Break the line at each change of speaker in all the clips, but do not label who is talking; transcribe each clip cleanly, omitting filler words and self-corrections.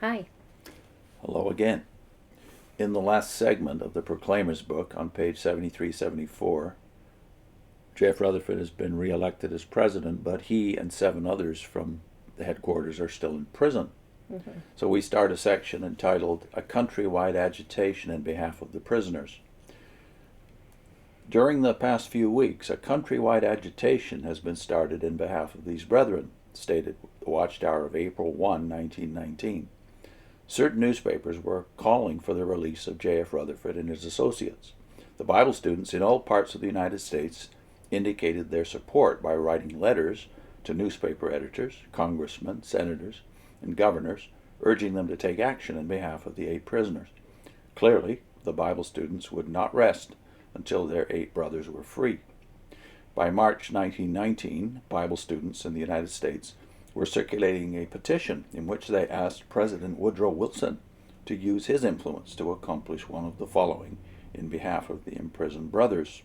Hi.
Hello again. In the last segment of the Proclaimer's book on page 73-74, J.F. Rutherford has been re-elected as president, but he and 7 others from the headquarters are still in prison.
Mm-hmm.
So we start a section entitled A Countrywide Agitation in Behalf of the Prisoners. During the past few weeks, a countrywide agitation has been started in behalf of these brethren, stated the Watchtower of April 1, 1919. Certain newspapers were calling for the release of J.F. Rutherford and his associates. The Bible students in all parts of the United States indicated their support by writing letters to newspaper editors, congressmen, senators, and governors, urging them to take action in behalf of the 8 prisoners. Clearly, the Bible students would not rest until their 8 brothers were free. By March 1919, Bible students in the United States were circulating a petition in which they asked President Woodrow Wilson to use his influence to accomplish one of the following in behalf of the imprisoned brothers.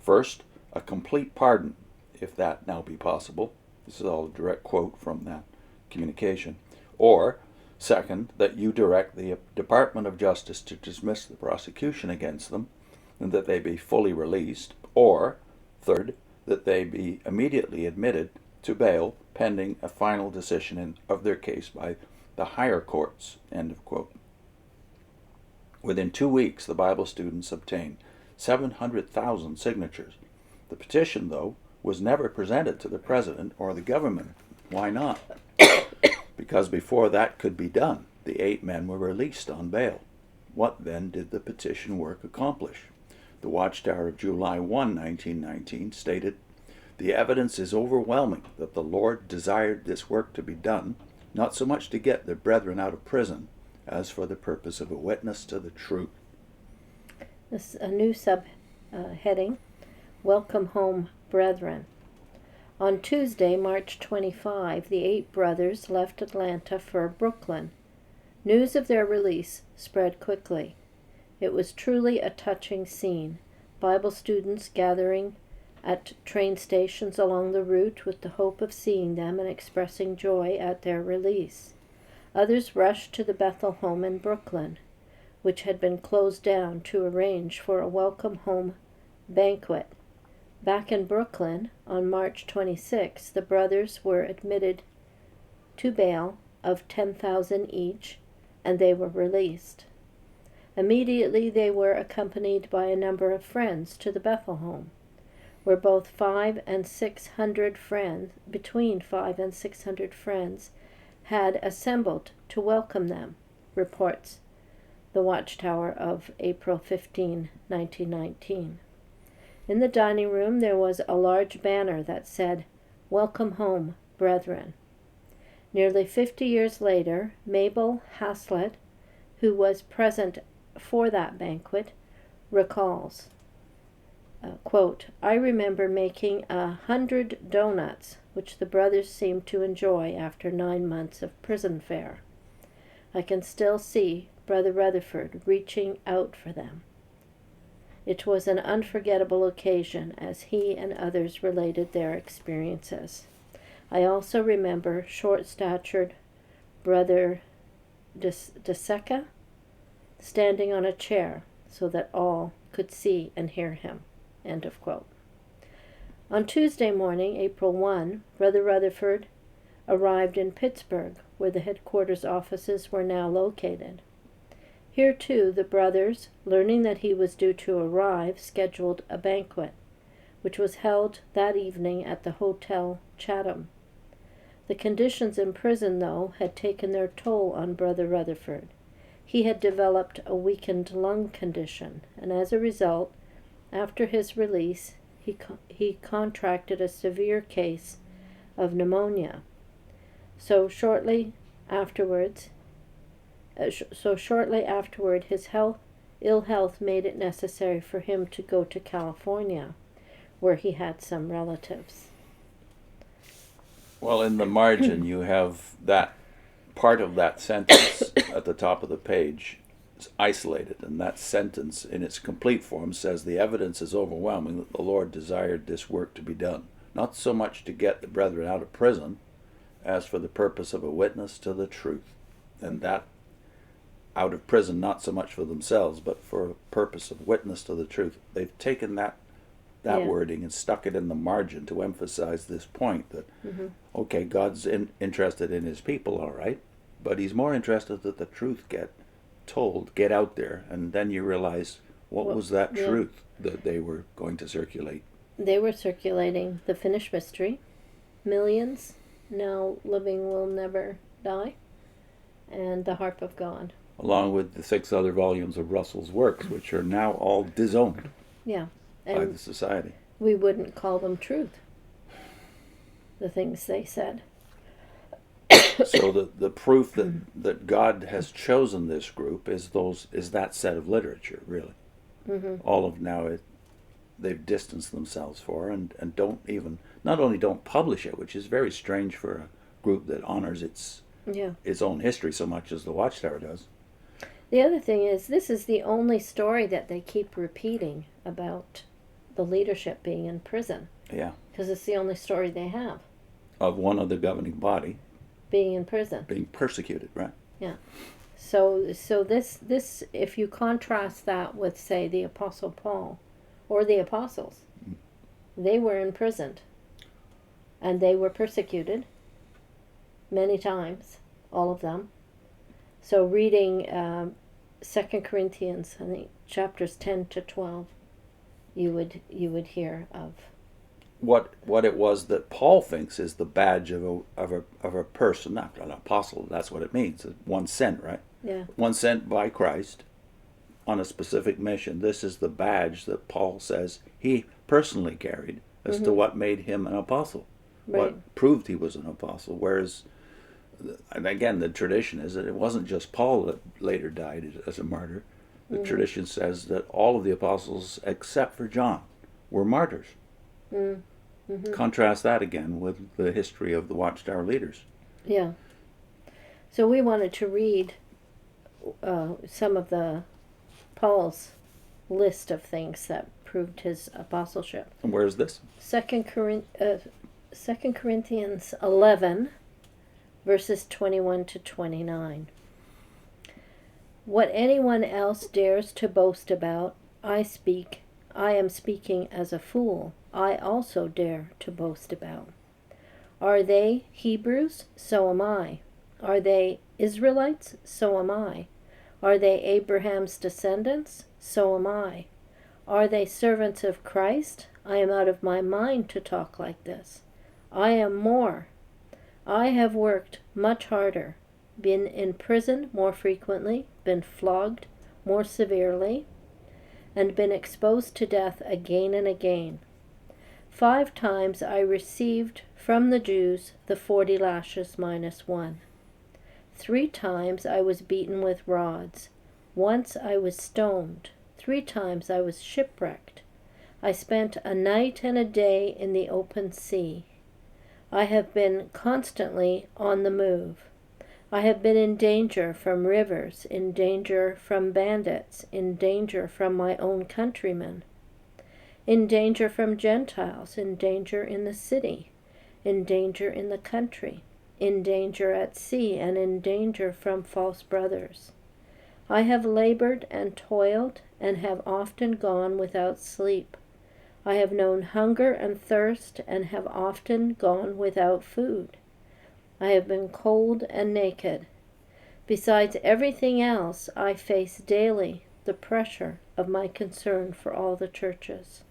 First, a complete pardon, if that now be possible. This is all a direct quote from that communication. Or, second, that you direct the Department of Justice to dismiss the prosecution against them and that they be fully released. Or, third, that they be immediately admitted to bail pending a final decision of their case by the higher courts. End of quote. Within 2 weeks, the Bible students obtained 700,000 signatures. The petition, though, was never presented to the president or the government. Why not? Because before that could be done, the 8 men were released on bail. What then did the petition work accomplish? The Watchtower of July 1, 1919 stated, "The evidence is overwhelming that the Lord desired this work to be done, not so much to get the brethren out of prison, as for the purpose of a witness to the truth."
This is a new subheading, Welcome Home, Brethren. On Tuesday, March 25, the 8 brothers left Atlanta for Brooklyn. News of their release spread quickly. It was truly a touching scene. Bible students gathering at train stations along the route with the hope of seeing them and expressing joy at their release. Others rushed to the Bethel home in Brooklyn, which had been closed down to arrange for a welcome home banquet. Back in Brooklyn, on March 26, the brothers were admitted to bail of $10,000 each, and they were released. Immediately they were accompanied by a number of friends to the Bethel home, where both 500 and 600 friends, between 500 and 600 friends, had assembled to welcome them, reports the Watchtower of April 15, 1919. In the dining room there was a large banner that said, "Welcome home, brethren." Nearly 50 years later, Mabel Haslett, who was present for that banquet, recalls, quote, "I remember making 100 donuts, which the brothers seemed to enjoy after 9 months of prison fare. I can still see Brother Rutherford reaching out for them. It was an unforgettable occasion as he and others related their experiences. I also remember short-statured Brother DeSecca standing on a chair so that all could see and hear him." End of quote. On Tuesday morning, April 1, Brother Rutherford arrived in Pittsburgh, where the headquarters offices were now located. Here, too, the brothers, learning that he was due to arrive, scheduled a banquet, which was held that evening at the Hotel Chatham. The conditions in prison, though, had taken their toll on Brother Rutherford. He had developed a weakened lung condition, and as a result, after his release, he contracted a severe case of pneumonia. So shortly afterward, his ill health made it necessary for him to go to California, where he had some relatives.
Well, in the margin you have that part of that sentence at the top of the page is isolated, and that sentence in its complete form says, "The evidence is overwhelming that the Lord desired this work to be done, not so much to get the brethren out of prison, as for the purpose of a witness to the truth." And that out of prison, not so much for themselves, but for a purpose of witness to the truth. They've taken that wording and stuck it in the margin to emphasize this point that, okay, God's interested in his people, all right, but he's more interested that the truth get told, get out there, and then you realize what was that truth that they were going to circulate.
They were circulating the finished mystery, millions now living will never die, and the Harp of God.
Along with the 6 other volumes of Russell's works, which are now all disowned by the society.
We wouldn't call them truth, the things they said.
So the proof that God has chosen this group is that set of literature, really. All of now they've distanced themselves and not only don't publish it, which is very strange for a group that honors its own history so much as the Watchtower does.
The other thing is, this is the only story that they keep repeating about the leadership being in prison.
Yeah.
Because it's the only story they have.
Of one of the governing body.
Being in prison.
Being persecuted, right?
Yeah. So this, if you contrast that with, say, the Apostle Paul or the apostles, they were imprisoned and they were persecuted many times, all of them. So reading 2 Corinthians, I think chapters 10 to 12, you would hear of
what it was that Paul thinks is the badge of a person, not an apostle. That's what it means. One sent, right?
Yeah.
One sent by Christ on a specific mission. This is the badge that Paul says he personally carried as to what made him an apostle, what proved he was an apostle. Whereas, and again, the tradition is that it wasn't just Paul that later died as a martyr. The tradition says that all of the apostles, except for John, were martyrs. Contrast that again with the history of the Watchtower leaders.
Yeah. So we wanted to read some of Paul's list of things that proved his apostleship.
And where is this?
2 Corinthians 11, verses 21 to 29. What anyone else dares to boast about, I am speaking as a fool. I also dare to boast about. Are they Hebrews? So am I. Are they Israelites? So am I. Are they Abraham's descendants? So am I. Are they servants of Christ? I am out of my mind to talk like this. I am more. I have worked much harder, been in prison more frequently, been flogged more severely, and been exposed to death again and again. 5 times I received from the Jews the 40 lashes minus 1. 3 times I was beaten with rods. Once I was stoned. 3 times I was shipwrecked. I spent a night and a day in the open sea. I have been constantly on the move. I have been in danger from rivers, in danger from bandits, in danger from my own countrymen, in danger from Gentiles, in danger in the city, in danger in the country, in danger at sea, and in danger from false brothers. I have labored and toiled, and have often gone without sleep. I have known hunger and thirst, and have often gone without food. I have been cold and naked. Besides everything else, I face daily the pressure of my concern for all the churches.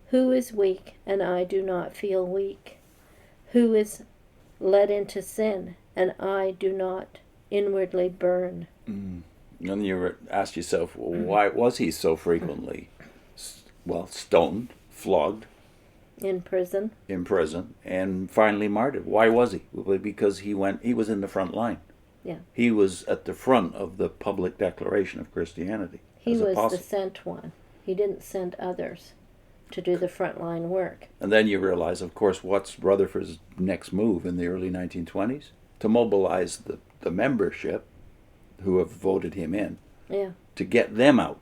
Who is weak, and I do not feel weak? Who is led into sin, and I do not inwardly burn?
And you ask yourself, well, why was he so frequently, stoned, flogged,
in prison,
and finally martyred? Why was he? Well, because he was in the front line.
Yeah.
He was at the front of the public declaration of Christianity.
He was the sent one. He didn't send others to do the frontline work.
And then you realize, of course, what's Rutherford's next move in the early 1920s? To mobilize the membership who have voted him in, to get them out,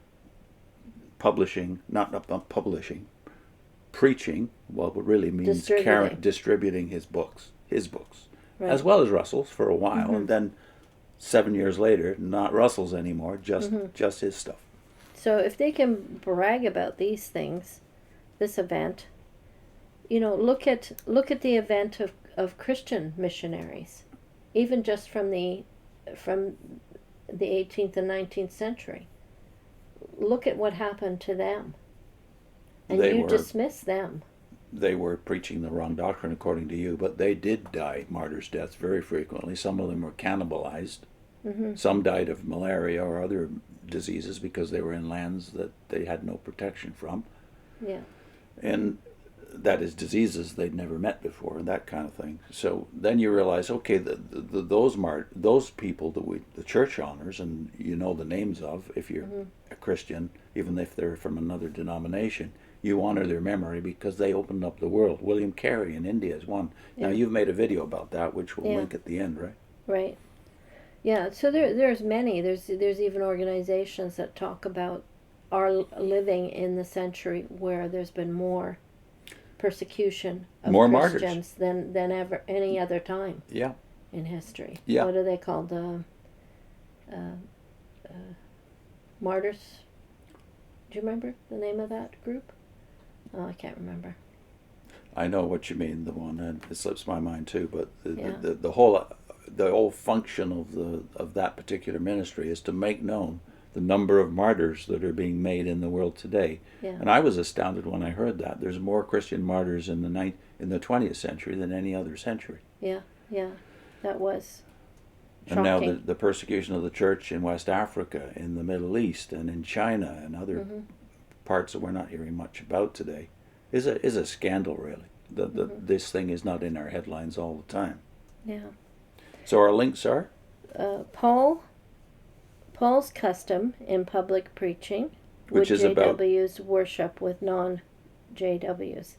preaching, what really means distributing his books,
right.
as well as Russell's for a while, and then 7 years later, not Russell's anymore, just his stuff.
So if they can brag about these things, this event, look at the event of Christian missionaries, even just from the 18th and 19th century. Look at what happened to them, and you dismiss them.
They were preaching the wrong doctrine, according to you, but they did die martyrs' deaths very frequently. Some of them were cannibalized.
Mm-hmm.
Some died of malaria or other diseases because they were in lands that they had no protection from.
Yeah.
And that is diseases they'd never met before, and that kind of thing. So then you realize, okay, those people that the church honors, and you know the names of, if you're a Christian, even if they're from another denomination, you honor their memory because they opened up the world. William Carey in India is one.
Yeah.
Now, you've made a video about that, which we'll link at the end, right?
Right. Yeah, so there's many. There's even organizations that talk about our living in the century where there's been more persecution of
more
Christians than ever any other time.
Yeah.
In history.
Yeah.
What are they called? Martyrs? Do you remember the name of that group? Oh, I can't remember.
I know what you mean, the one, and it slips my mind too, but the whole function of that particular ministry is to make known the number of martyrs that are being made in the world today.
Yeah.
And I was astounded when I heard that. There's more Christian martyrs in the 20th century than any other century.
Yeah, that was shocking.
And now the persecution of the church in West Africa, in the Middle East, and in China, and other parts that we're not hearing much about today, is a scandal, really. This thing is not in our headlines all the time.
Yeah.
So our links are?
Paul's custom in public preaching,
which is
JWs worship with non-JWs.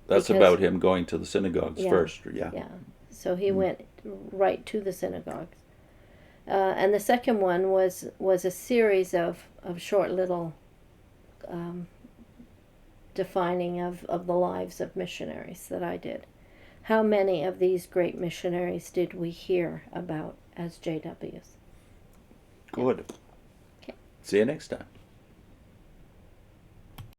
That's about him going to the synagogues first, yeah.
Yeah, so he went right to the synagogues. And the second one was a series of short little defining of the lives of missionaries that I did. How many of these great missionaries did we hear about as JWs?
Good.
Okay.
See you next time.